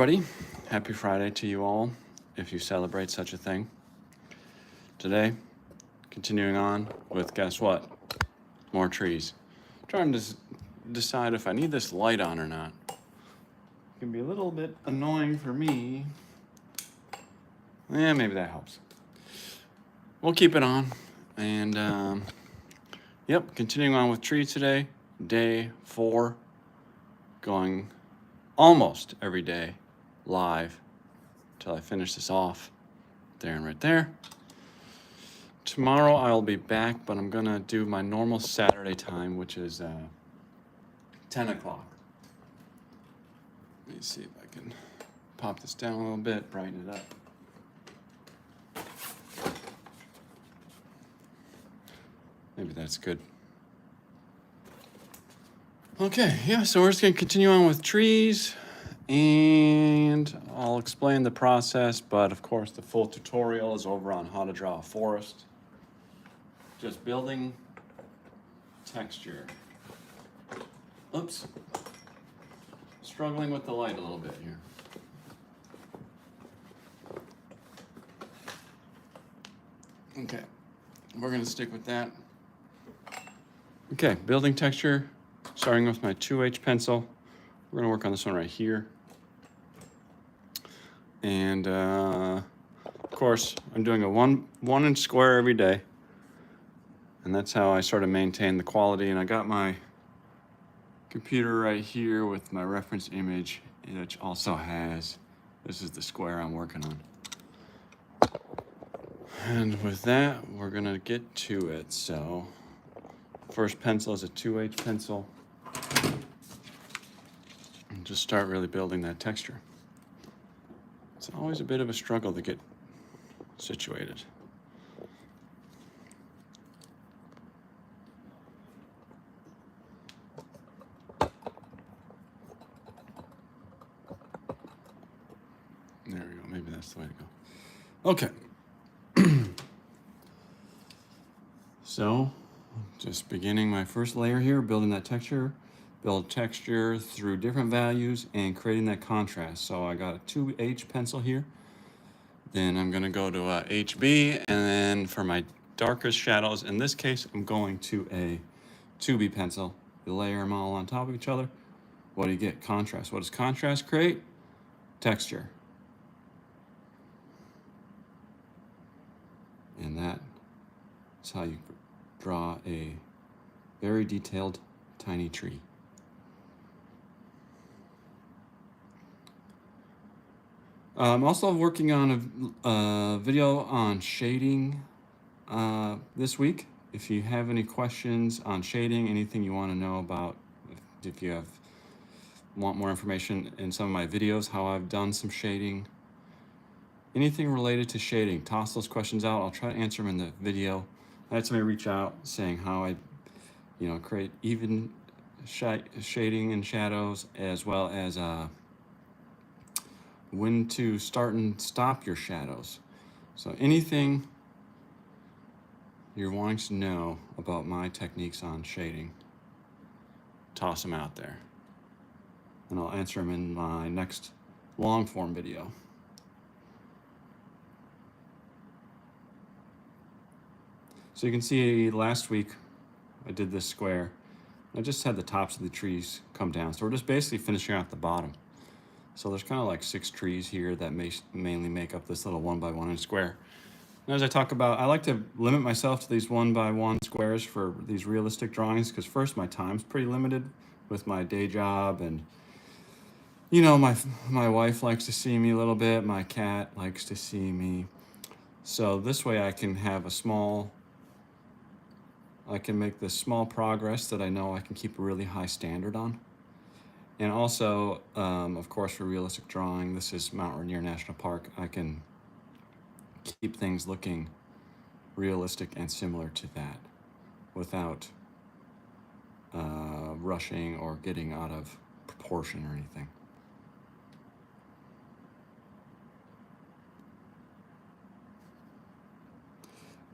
Everybody, happy Friday to you all, if you celebrate such a thing. Today, continuing on with, guess what? More trees. Trying to decide if I need this light on or not. It can be a little bit annoying for me. Yeah, maybe that helps. We'll keep it on. And, yep, continuing on with trees today. Day 4, going almost every day live till I finish this off. There and right there. Tomorrow I'll be back, but I'm gonna do my normal Saturday time, which is 10 o'clock. Let me see if I can pop this down a little bit, brighten it up. Maybe that's good. Okay, yeah, so we're just gonna continue on with trees, and I'll explain the process, but of course the full tutorial is over on how to draw a forest. Just building texture. Oops. Struggling with the light a little bit here. Okay, we're gonna stick with that. Okay, building texture, starting with my 2H pencil. We're gonna work on this one right here. And of course, I'm doing a one inch square every day. And that's how I sort of maintain the quality. And I got my computer right here with my reference image, which also has, this is the square I'm working on. And with that, we're gonna get to it. So, first pencil is a 2H pencil. And just start really building that texture. It's always a bit of a struggle to get situated. There we go, maybe that's the way to go. Okay. So, just beginning my first layer here, building that texture. Build texture through different values and creating that contrast. So I got a 2H pencil here. Then I'm gonna go to a HB, and then for my darkest shadows, in this case, I'm going to a 2B pencil. You layer them all on top of each other. What do you get? Contrast. What does contrast create? Texture. And that is how you draw a very detailed, tiny tree. I'm also working on a video on shading this week. If you have any questions on shading, anything you want to know about, if you want more information in some of my videos, how I've done some shading, anything related to shading, toss those questions out. I'll try to answer them in the video. I had somebody reach out saying how I, create even shading and shadows, as well as when to start and stop your shadows. So anything you're wanting to know about my techniques on shading, toss them out there. And I'll answer them in my next long form video. So you can see last week I did this square. I just had the tops of the trees come down. So we're just basically finishing off the bottom. So there's kind of like 6 trees here that mainly make up this little 1x1 inch square. And as I talk about, I like to limit myself to these 1x1 squares for these realistic drawings, because first, my time's pretty limited with my day job, and my wife likes to see me a little bit, my cat likes to see me. So this way I can have I can make this small progress that I know I can keep a really high standard on. And also, of course, for realistic drawing, this is Mount Rainier National Park. I can keep things looking realistic and similar to that without rushing or getting out of proportion or anything.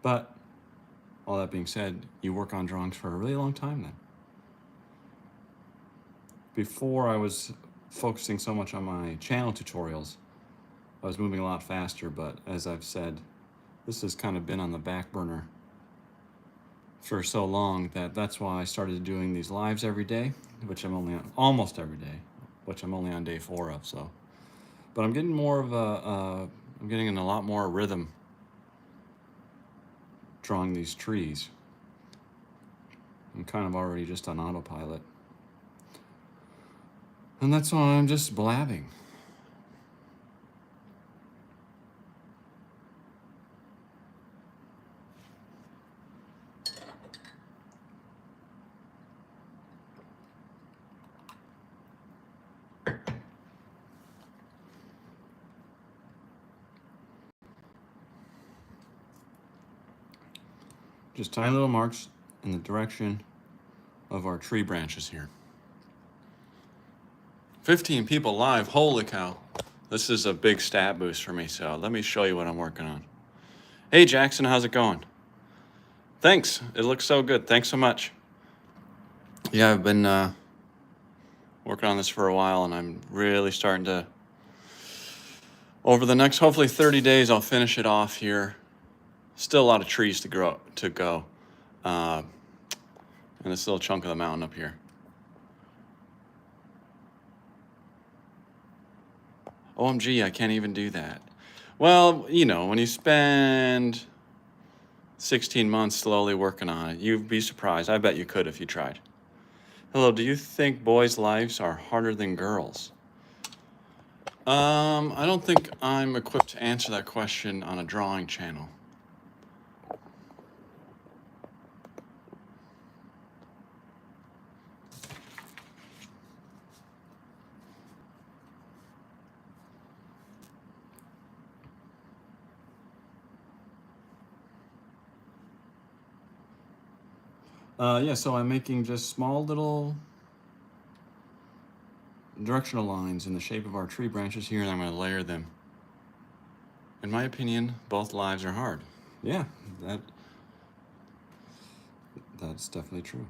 But all that being said, you work on drawings for a really long time then. Before I was focusing so much on my channel tutorials, I was moving a lot faster, but as I've said, this has kind of been on the back burner for so long that's why I started doing these lives every day, which I'm only on almost every day, which I'm only on day 4 of. So, but I'm getting more of I'm getting in a lot more rhythm drawing these trees. I'm kind of already just on autopilot, and that's why I'm just blabbing. Just tiny little marks in the direction of our tree branches here. 15 people live, holy cow. This is a big stat boost for me, so let me show you what I'm working on. Hey Jackson, how's it going? Thanks, it looks so good, thanks so much. Yeah, I've been working on this for a while, and I'm really starting to, over the next hopefully 30 days, I'll finish it off here. Still a lot of trees to go. And this little chunk of the mountain up here. OMG, I can't even do that. Well, you know, when you spend 16 months slowly working on it, you'd be surprised. I bet you could if you tried. Hello, do you think boys' lives are harder than girls? I don't think I'm equipped to answer that question on a drawing channel. Yeah, so I'm making just small little directional lines in the shape of our tree branches here, and I'm going to layer them. In my opinion, both lives are hard. Yeah, that's definitely true.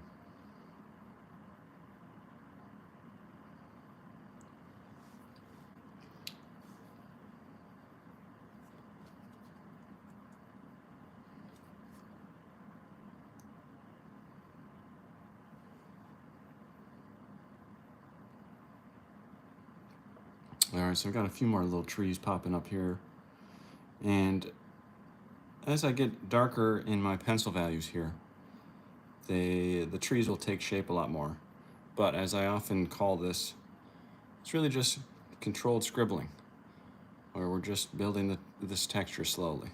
All right, so I've got a few more little trees popping up here. And as I get darker in my pencil values here, the trees will take shape a lot more. But as I often call this, it's really just controlled scribbling, where we're just building this texture slowly.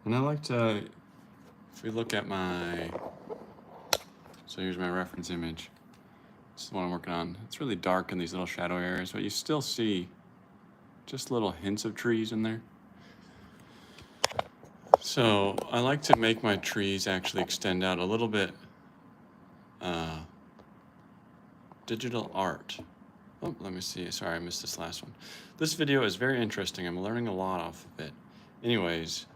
And I like to, if we look at so here's my reference image. This is the one I'm working on. It's really dark in these little shadow areas, but you still see just little hints of trees in there. So I like to make my trees actually extend out a little bit. Digital art. Oh, let me see. Sorry, I missed this last one. This video is very interesting. I'm learning a lot off of it. Anyways,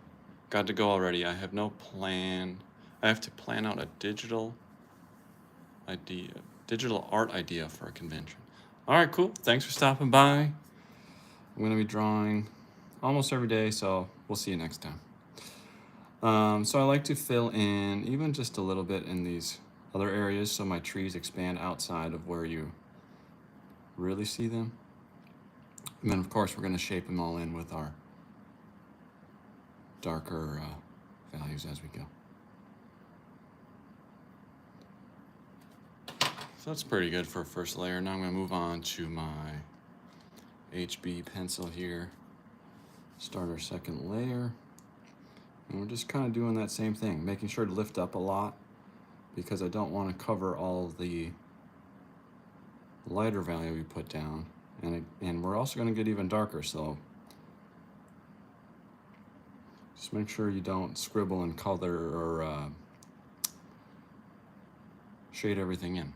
got to go already. I have no plan. I have to plan out a digital art idea for a convention. All right, cool. Thanks for stopping by. I'm going to be drawing almost every day, so we'll see you next time. So I like to fill in even just a little bit in these other areas so my trees expand outside of where you really see them. And then, of course, we're going to shape them all in with our darker values as we go. So that's pretty good for a first layer. Now I'm going to move on to my HB pencil here. Start our second layer. And we're just kind of doing that same thing, making sure to lift up a lot because I don't want to cover all the lighter value we put down, and we're also going to get even darker, so just make sure you don't scribble and color or shade everything in.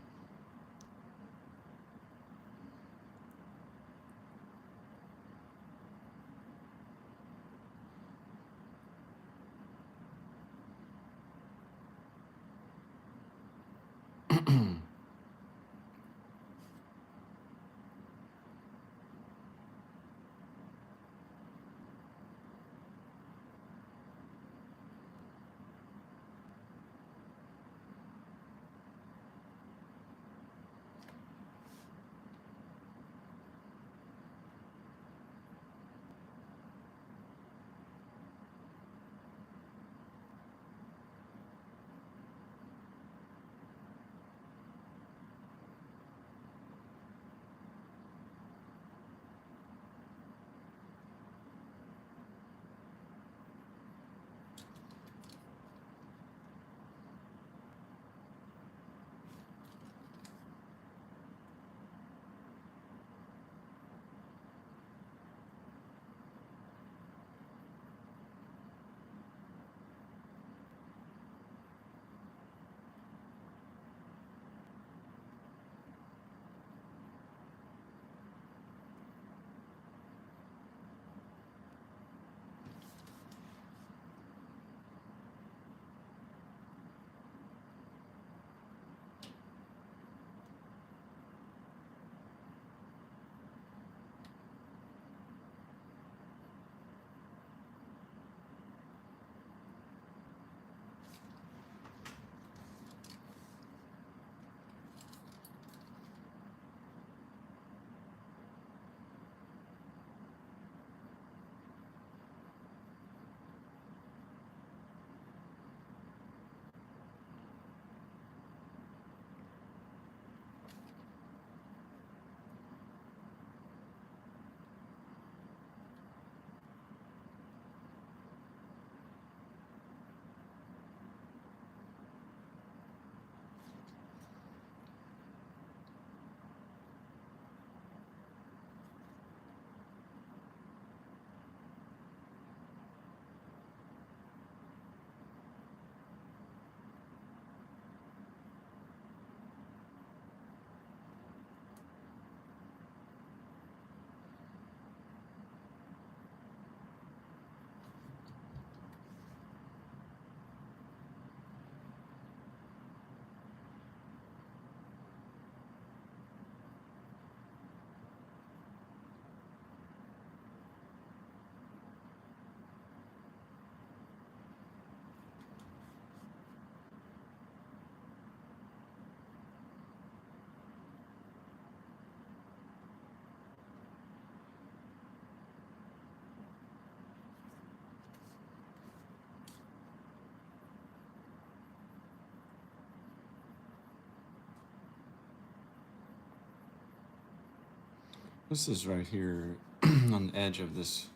This is right here on the edge of this,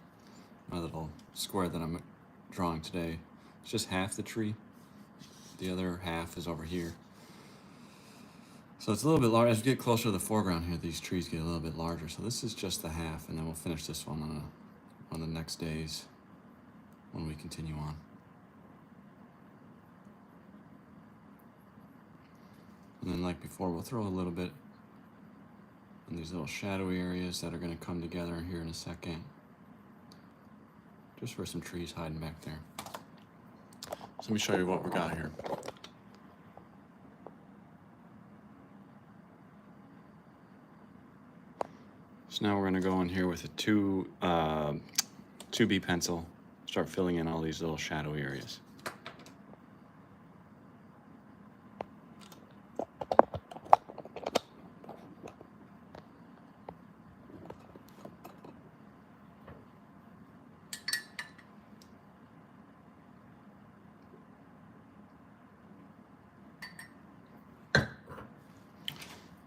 my little square that I'm drawing today. It's just half the tree. The other half is over here. So it's a little bit larger. As we get closer to the foreground here, these trees get a little bit larger. So this is just the half, and then we'll finish this one on the next days when we continue on. And then like before, we'll throw a little bit in these little shadowy areas that are going to come together here in a second. Just for some trees hiding back there. So let me show you what we got here. So now we're going to go in here with a 2B pencil, start filling in all these little shadowy areas.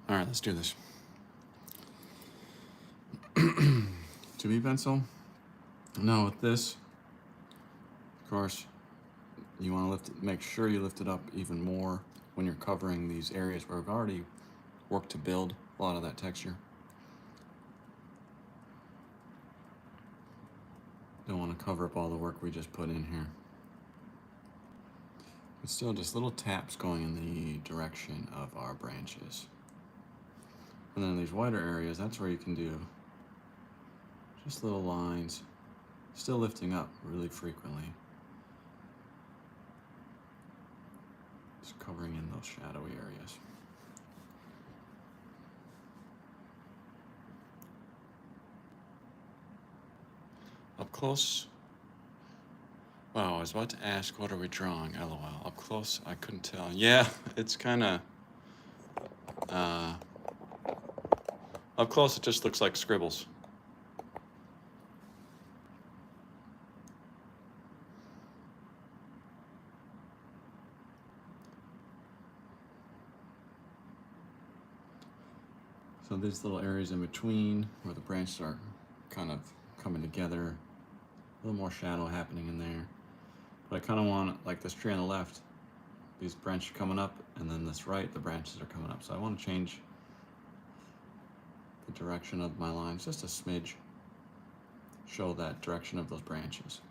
All right, let's do this. 2B pencil. Now with this, of course, you want to make sure you lift it up even more when you're covering these areas where we've already worked to build a lot of that texture. Don't want to cover up all the work we just put in here. But still just little taps going in the direction of our branches. And then these wider areas, that's where you can do just little lines, still lifting up really frequently. Just covering in those shadowy areas. Up close, wow, I was about to ask, what are we drawing? LOL. Up close, I couldn't tell. Yeah, it's kind of, up close it just looks like scribbles. So these little areas in between where the branches are kind of coming together, a little more shadow happening in there. But I kind of want, like this tree on the left, these branches coming up, and then this right, the branches are coming up. So I want to change the direction of my lines just a smidge, show that direction of those branches.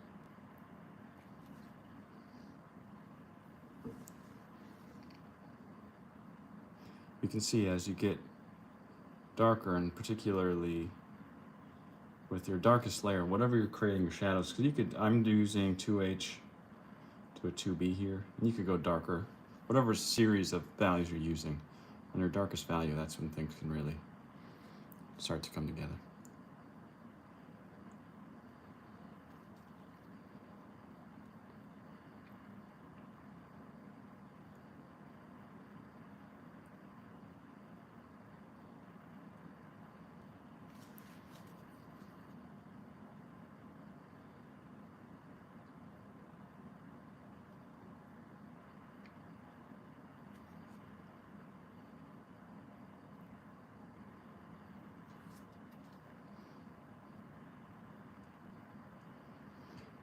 You can see as you get darker, and particularly with your darkest layer, whatever you're creating your shadows, because you could, I'm using 2H to a 2B here, and you could go darker, whatever series of values you're using. On your darkest value, that's when things can really start to come together.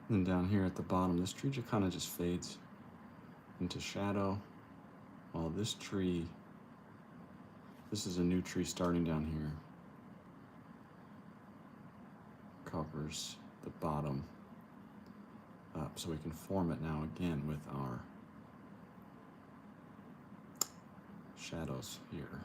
And down here at the bottom, this tree just kind of just fades into shadow, while this tree, this is a new tree starting down here, covers the bottom up, so we can form it now again with our shadows here.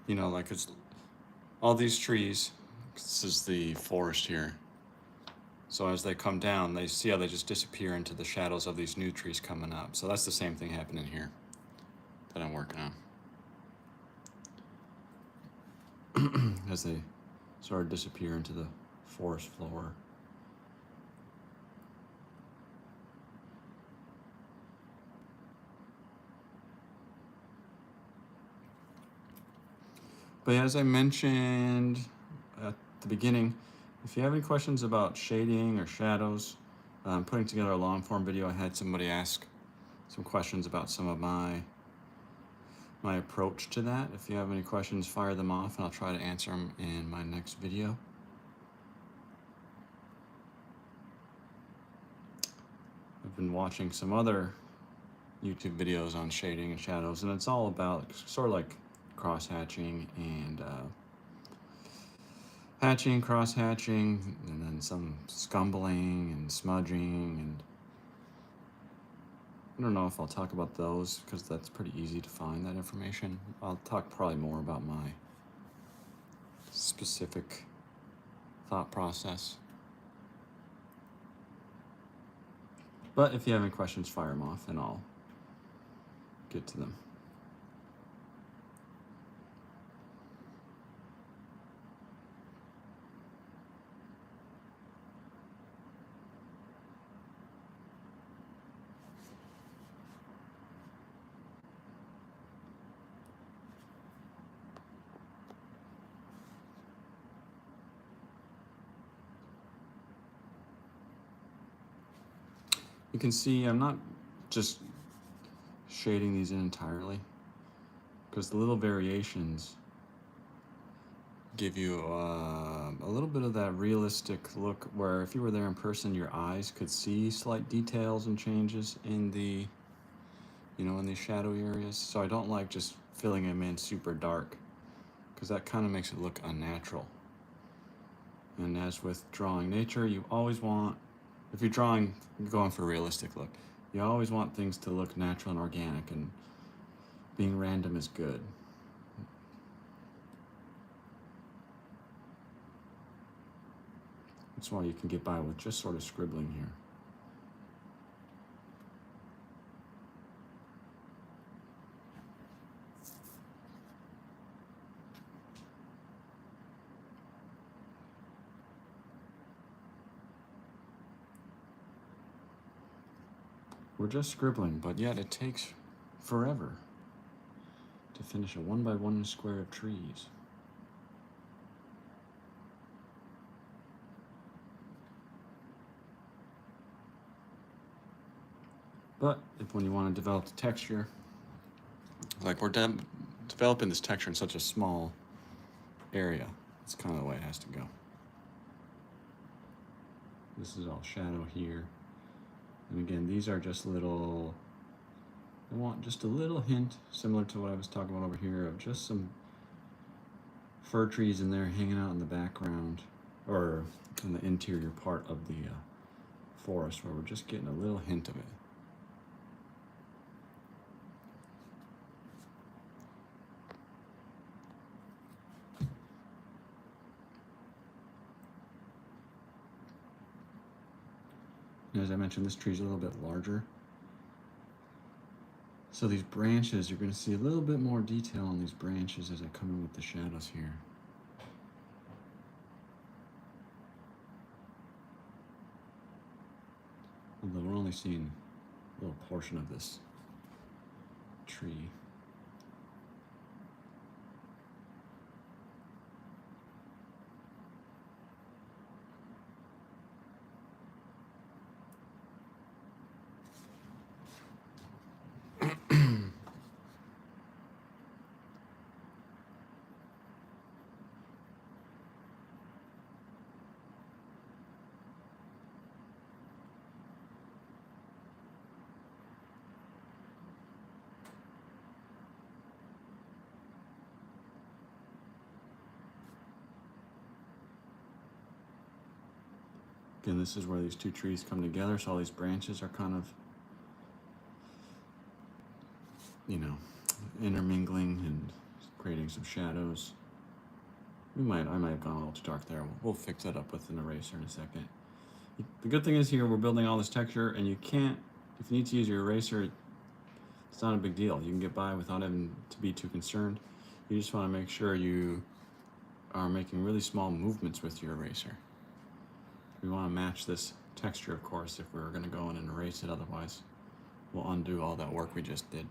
You know, like it's all these trees, this is the forest here. So as they come down, they see how they just disappear into the shadows of these new trees coming up. So that's the same thing happening here that I'm working on. As they sort of disappear into the forest floor. But as I mentioned at the beginning, if you have any questions about shading or shadows, I'm putting together a long form video. I had somebody ask some questions about some of my approach to that. If you have any questions, fire them off and I'll try to answer them in my next video. I've been watching some other YouTube videos on shading and shadows, and it's all about sort of like cross-hatching and hatching, cross-hatching, and then some scumbling and smudging, and I don't know if I'll talk about those because that's pretty easy to find that information. I'll talk probably more about my specific thought process. But if you have any questions, fire them off and I'll get to them. You can see I'm not just shading these in entirely, because the little variations give you a little bit of that realistic look where if you were there in person, your eyes could see slight details and changes in the, in these shadowy areas. So I don't like just filling them in super dark because that kind of makes it look unnatural. And as with drawing nature, you always want, if you're going for a realistic look, you always want things to look natural and organic, and being random is good. That's why you can get by with just sort of scribbling here. We're just scribbling, but yet it takes forever to finish a 1x1 square of trees. But when you want to develop the texture, like we're developing this texture in such a small area, it's kind of the way it has to go. This is all shadow here. And again, these are just little, I want just a little hint, similar to what I was talking about over here, of just some fir trees in there hanging out in the background, or in the interior part of the forest, where we're just getting a little hint of it. And as I mentioned, this tree is a little bit larger. So these branches, you're going to see a little bit more detail on these branches as I come in with the shadows here. Although we're only seeing a little portion of this tree. Again, this is where these two trees come together, so all these branches are kind of, intermingling and creating some shadows. I might have gone a little too dark there. We'll fix that up with an eraser in a second. The good thing is here we're building all this texture, and you can't, if you need to use your eraser, it's not a big deal. You can get by without having to be too concerned. You just want to make sure you are making really small movements with your eraser. We want to match this texture, of course, if we're going to go in and erase it. Otherwise, we'll undo all that work we just did.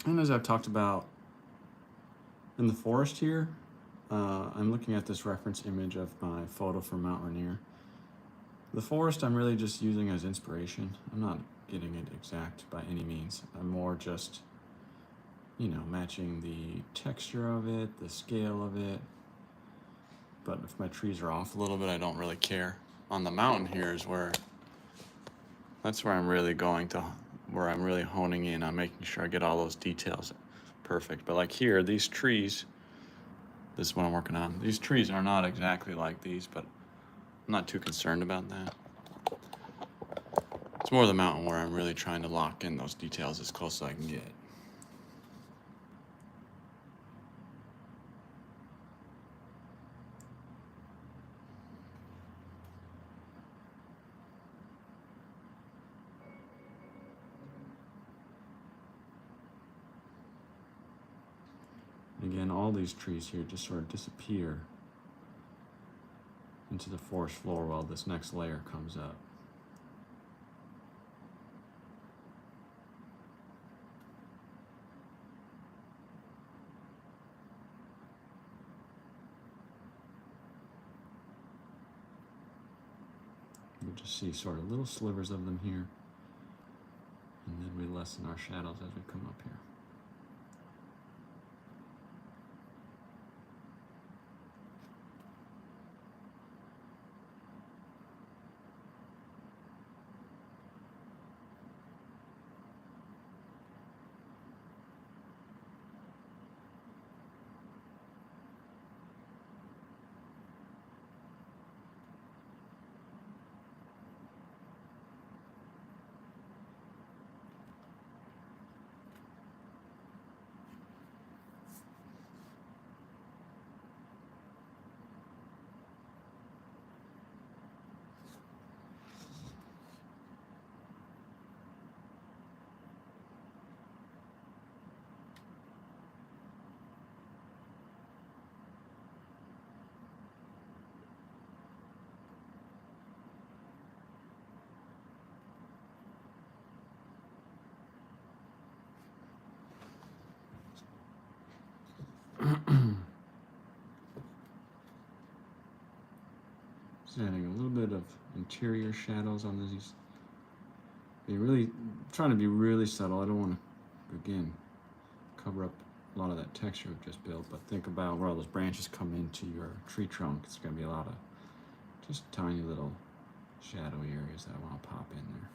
And as I've talked about in the forest here, I'm looking at this reference image of my photo from Mount Rainier. The forest I'm really just using as inspiration. I'm not getting it exact by any means. I'm more just, matching the texture of it, the scale of it. But if my trees are off a little bit, I don't really care. On the mountain here is that's where I'm really where I'm really honing in on making sure I get all those details perfect. But like here, these trees, this is what I'm working on. These trees are not exactly like these, but I'm not too concerned about that. It's more the mountain where I'm really trying to lock in those details as close as I can get. Again, all these trees here just sort of disappear into the forest floor while this next layer comes up. We'll just see sort of little slivers of them here, and then we lessen our shadows as we come up here. Just adding a little bit of interior shadows on these. Trying to be really subtle. I don't want to, again, cover up a lot of that texture we've just built, but think about where all those branches come into your tree trunk. It's going to be a lot of just tiny little shadowy areas that I want to pop in there.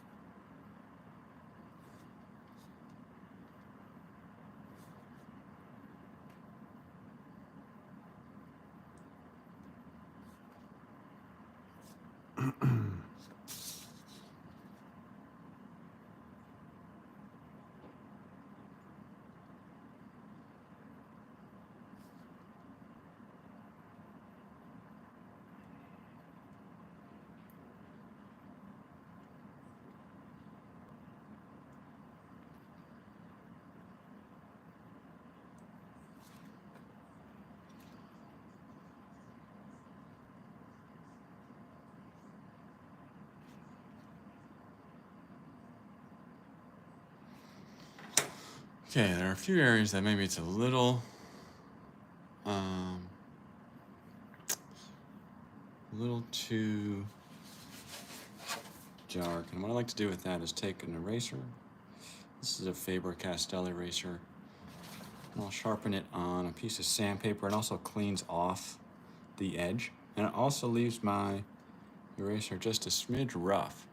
Okay, there are a few areas that maybe it's a little too dark. And what I like to do with that is take an eraser. This is a Faber-Castell eraser. And I'll sharpen it on a piece of sandpaper. It also cleans off the edge. And it also leaves my eraser just a smidge rough,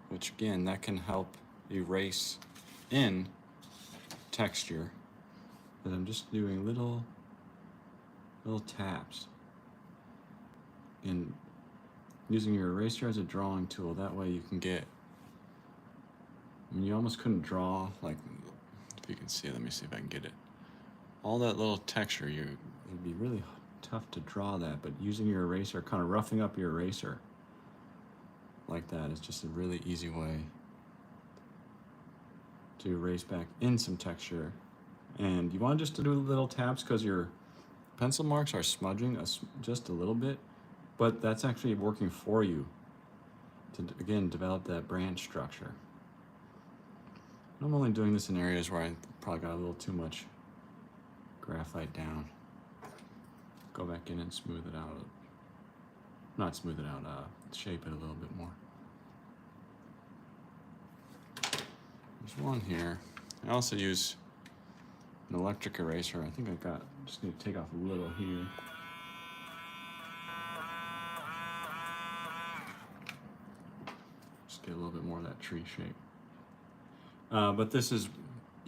which again, that can help erase in texture. But I'm just doing little taps and using your eraser as a drawing tool. That way you can get, I mean, you almost couldn't draw, like, if you can see, let me see if I can get it. All that little texture, it'd be really tough to draw that, but using your eraser, kind of roughing up your eraser like that is just a really easy way to erase back in some texture. And you want just to do little taps because your pencil marks are smudging just a little bit, but that's actually working for you to, again, develop that branch structure. I'm only doing this in areas where I probably got a little too much graphite down. Go back in and smooth it out. Not smooth it out, shape it a little bit more. There's one here. I also use an electric eraser. I think just need to take off a little here. Just get a little bit more of that tree shape. But this is,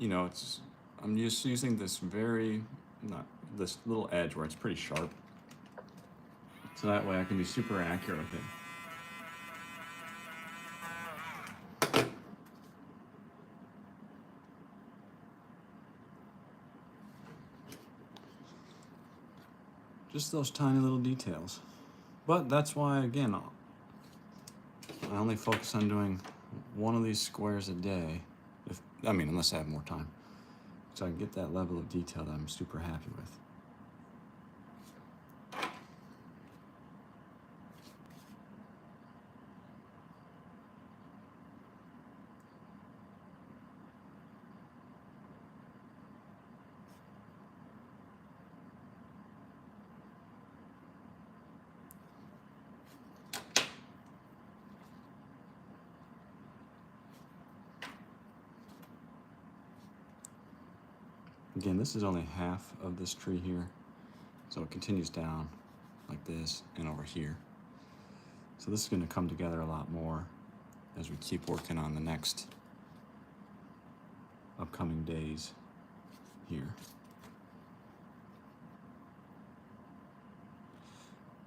I'm just using this this little edge where it's pretty sharp. So that way I can be super accurate with it. Just those tiny little details. But that's why, again, I only focus on doing one of these squares a day, unless I have more time. So I can get that level of detail that I'm super happy with. Again, this is only half of this tree here. So it continues down like this and over here. So this is going to come together a lot more as we keep working on the next upcoming days here.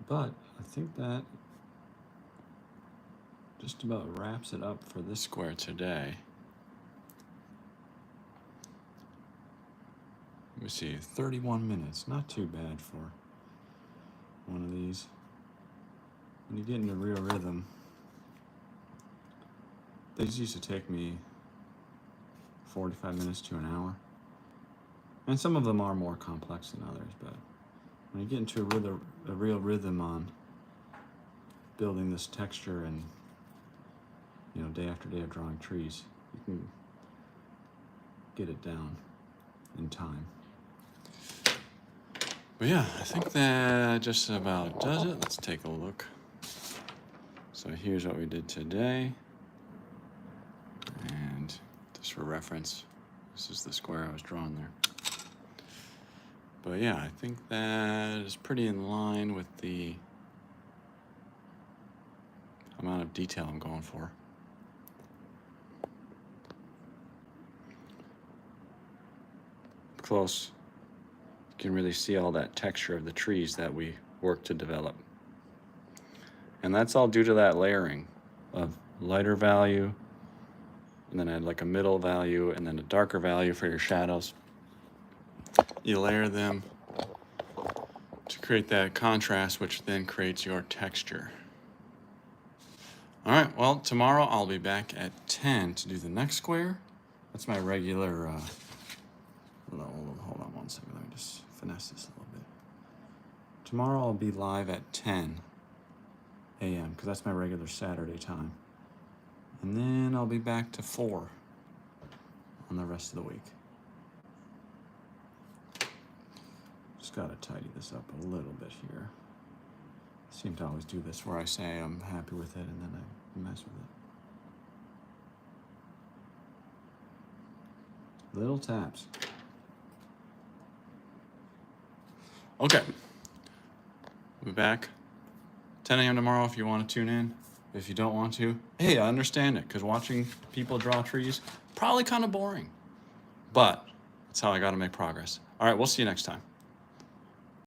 But I think that just about wraps it up for this square today. Let me see, 31 minutes, not too bad for one of these. When you get into real rhythm, these used to take me 45 minutes to an hour. And some of them are more complex than others, but when you get into a real rhythm on building this texture and, you know, day after day of drawing trees, you can get it down in time. But yeah, I think that just about does it. Let's take a look. So here's what we did today. And just for reference, this is the square I was drawing there. But yeah, I think that is pretty in line with the amount of detail I'm going for. Close. You can really see all that texture of the trees that we worked to develop. And that's all due to that layering of lighter value, and then add like a middle value, and then a darker value for your shadows. You layer them to create that contrast, which then creates your texture. All right, well, tomorrow I'll be back at 10 to do the next square. That's my regular, hold on one second, let me just finesse this a little bit. Tomorrow I'll be live at 10 a.m. because that's my regular Saturday time. And then I'll be back to 4 on the rest of the week. Just gotta tidy this up a little bit here. I seem to always do this where I say I'm happy with it and then I mess with it. Little taps. Okay. We'll be back 10 a.m. tomorrow if you want to tune in. If you don't want to, hey, I understand it, because watching people draw trees, probably kind of boring. But that's how I got to make progress. All right, we'll see you next time.